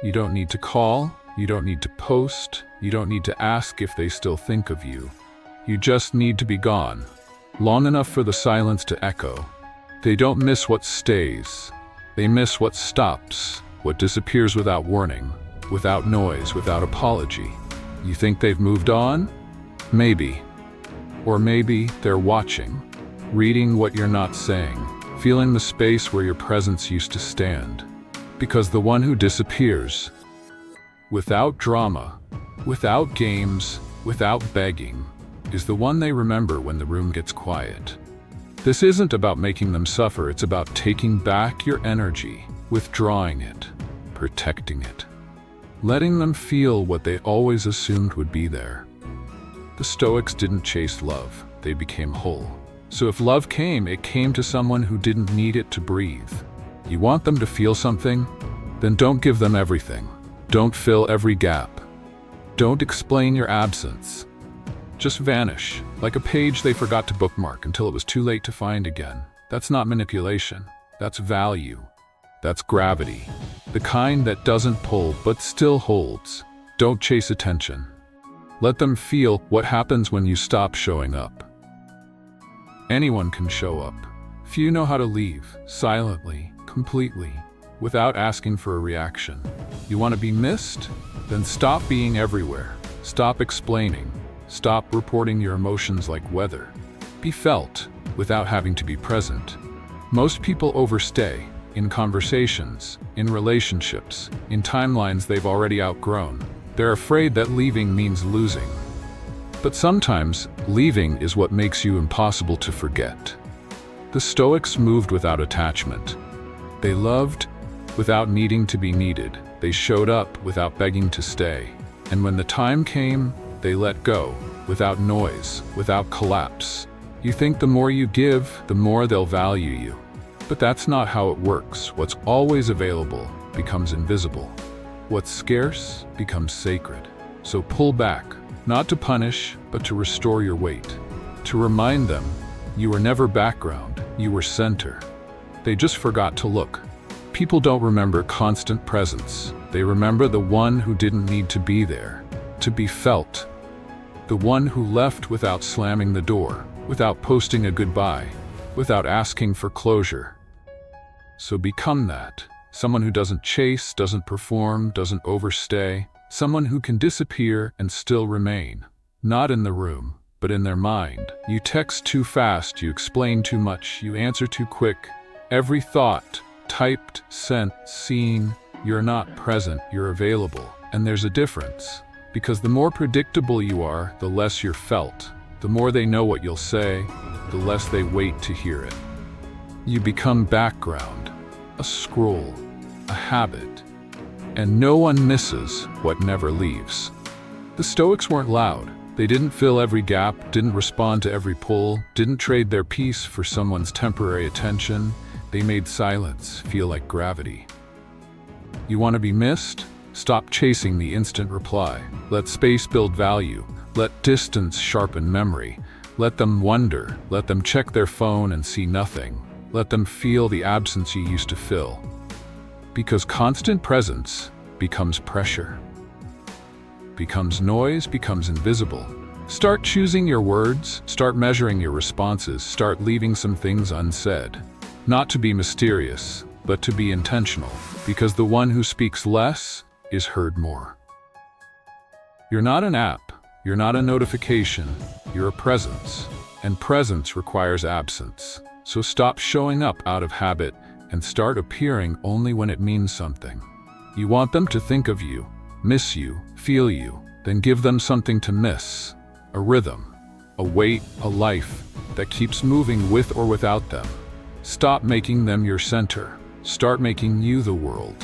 You don't need to call, you don't need to post, you don't need to ask if they still think of you. You just need to be gone, long enough for the silence to echo. They don't miss what stays. They miss what stops, what disappears without warning, without noise, without apology. You think they've moved on? Maybe. Or maybe they're watching, reading what you're not saying, feeling the space where your presence used to stand. Because the one who disappears, without drama, without games, without begging, is the one they remember when the room gets quiet. This isn't about making them suffer, it's about taking back your energy, withdrawing it, protecting it, letting them feel what they always assumed would be there. The Stoics didn't chase love, they became whole. So if love came, it came to someone who didn't need it to breathe. You want them to feel something? Then don't give them everything. Don't fill every gap. Don't explain your absence. Just vanish, like a page they forgot to bookmark until it was too late to find again. That's not manipulation. That's value. That's gravity. The kind that doesn't pull but still holds. Don't chase attention. Let them feel what happens when you stop showing up. Anyone can show up. Few know how to leave, silently, completely, without asking for a reaction. You want to be missed? Then stop being everywhere. Stop explaining. Stop reporting your emotions like weather. Be felt without having to be present. Most people overstay in conversations, in relationships, in timelines they've already outgrown. They're afraid that leaving means losing. But sometimes, leaving is what makes you impossible to forget. The Stoics moved without attachment. They loved without needing to be needed. They showed up without begging to stay. And when the time came, they let go, without noise, without collapse. You think the more you give, the more they'll value you. But that's not how it works. What's always available becomes invisible. What's scarce becomes sacred. So pull back, not to punish, but to restore your weight. To remind them, you were never background, you were center. They just forgot to look. People don't remember constant presence. They remember the one who didn't need to be there, to be felt. The one who left without slamming the door, without posting a goodbye, without asking for closure. So become that. Someone who doesn't chase, doesn't perform, doesn't overstay. Someone who can disappear and still remain. Not in the room, but in their mind. You text too fast, you explain too much, you answer too quick. Every thought, typed, sent, seen, you're not present, you're available. And there's a difference. Because the more predictable you are, the less you're felt. The more they know what you'll say, the less they wait to hear it. You become background, a scroll, a habit, and no one misses what never leaves. The Stoics weren't loud. They didn't fill every gap, didn't respond to every pull, didn't trade their peace for someone's temporary attention. They made silence feel like gravity. You want to be missed? Stop chasing the instant reply. Let space build value. Let distance sharpen memory. Let them wonder. Let them check their phone and see nothing. Let them feel the absence you used to fill. Because constant presence becomes pressure. Becomes noise, becomes invisible. Start choosing your words. Start measuring your responses. Start leaving some things unsaid. Not to be mysterious, but to be intentional. Because the one who speaks less is heard more. You're not an app, you're not a notification, you're a presence. And presence requires absence. So stop showing up out of habit and start appearing only when it means something. You want them to think of you, miss you, feel you, then give them something to miss. A rhythm, a weight, a life that keeps moving with or without them. Stop making them your center. Start making you the world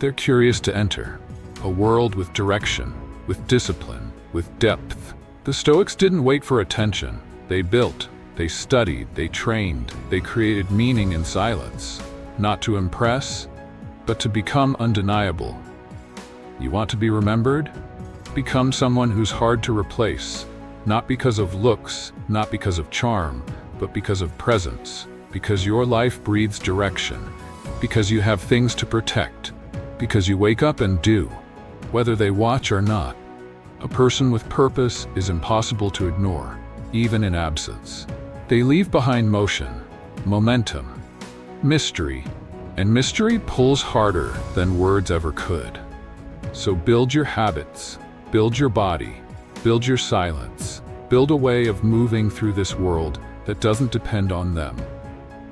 they're curious to enter. A world with direction, with discipline, with depth. The Stoics didn't wait for attention. They built, they studied, they trained, they created meaning in silence. Not to impress, but to become undeniable. You want to be remembered? Become someone who's hard to replace. Not because of looks, not because of charm, but because of presence. Because your life breathes direction. Because you have things to protect. Because you wake up and do, whether they watch or not. A person with purpose is impossible to ignore, even in absence. They leave behind motion, momentum, mystery, and mystery pulls harder than words ever could. So build your habits, build your body, build your silence, build a way of moving through this world that doesn't depend on them.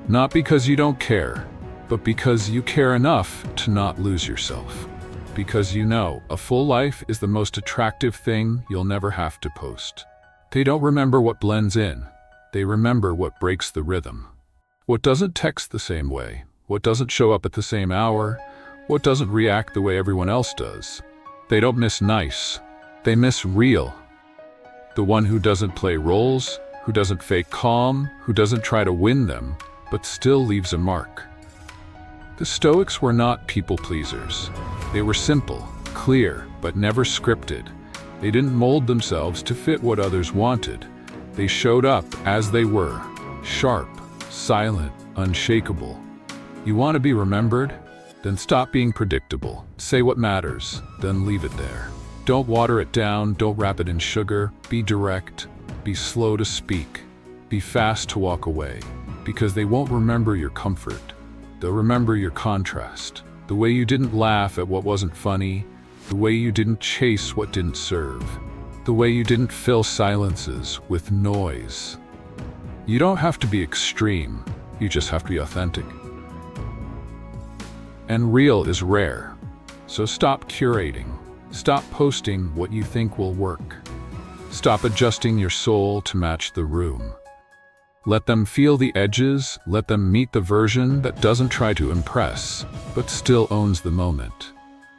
Not because you don't care, but because you care enough to not lose yourself. Because you know a full life is the most attractive thing you'll never have to post. They don't remember what blends in. They remember what breaks the rhythm. What doesn't text the same way, what doesn't show up at the same hour, what doesn't react the way everyone else does. They don't miss nice, they miss real. The one who doesn't play roles, who doesn't fake calm, who doesn't try to win them, but still leaves a mark. The Stoics were not people pleasers. They were simple, clear, but never scripted. They didn't mold themselves to fit what others wanted. They showed up as they were, sharp, silent, unshakable. You want to be remembered? Then stop being predictable. Say what matters, then leave it there. Don't water it down, don't wrap it in sugar. Be direct, be slow to speak, be fast to walk away. Because they won't remember your comfort. They'll remember your contrast. The way you didn't laugh at what wasn't funny, the way you didn't chase what didn't serve, the way you didn't fill silences with noise. You don't have to be extreme, you just have to be authentic. And real is rare, so stop curating. Stop posting what you think will work. Stop adjusting your soul to match the room. Let them feel the edges, let them meet the version that doesn't try to impress, but still owns the moment.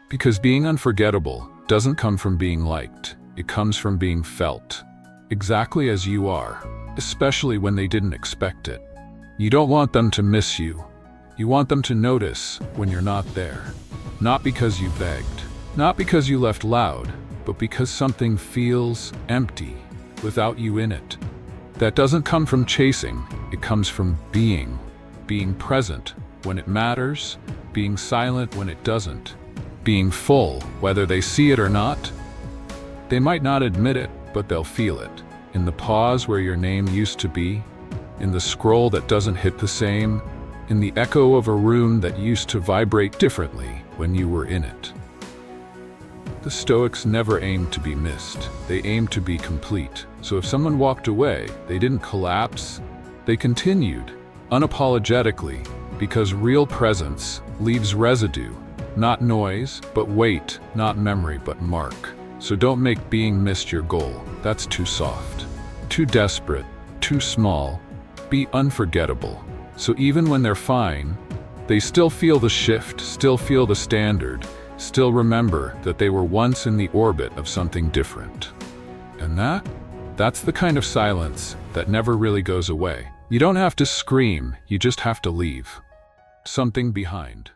Because being unforgettable doesn't come from being liked, it comes from being felt. Exactly as you are, especially when they didn't expect it. You don't want them to miss you. You want them to notice when you're not there. Not because you begged, not because you left loud, but because something feels empty without you in it. That doesn't come from chasing, it comes from being present when it matters, being silent when it doesn't, being full whether they see it or not. They might not admit it, but they'll feel it. In the pause where your name used to be, in the scroll that doesn't hit the same, in the echo of a room that used to vibrate differently when you were in it. The Stoics never aimed to be missed, they aimed to be complete. So if someone walked away, they didn't collapse, they continued, unapologetically, because real presence leaves residue, not noise, but weight, not memory, but mark. So don't make being missed your goal, that's too soft, too desperate, too small. Be unforgettable. So even when they're fine, they still feel the shift, still feel the standard, still remember that they were once in the orbit of something different. And that's the kind of silence that never really goes away. You don't have to scream, you just have to leave something behind.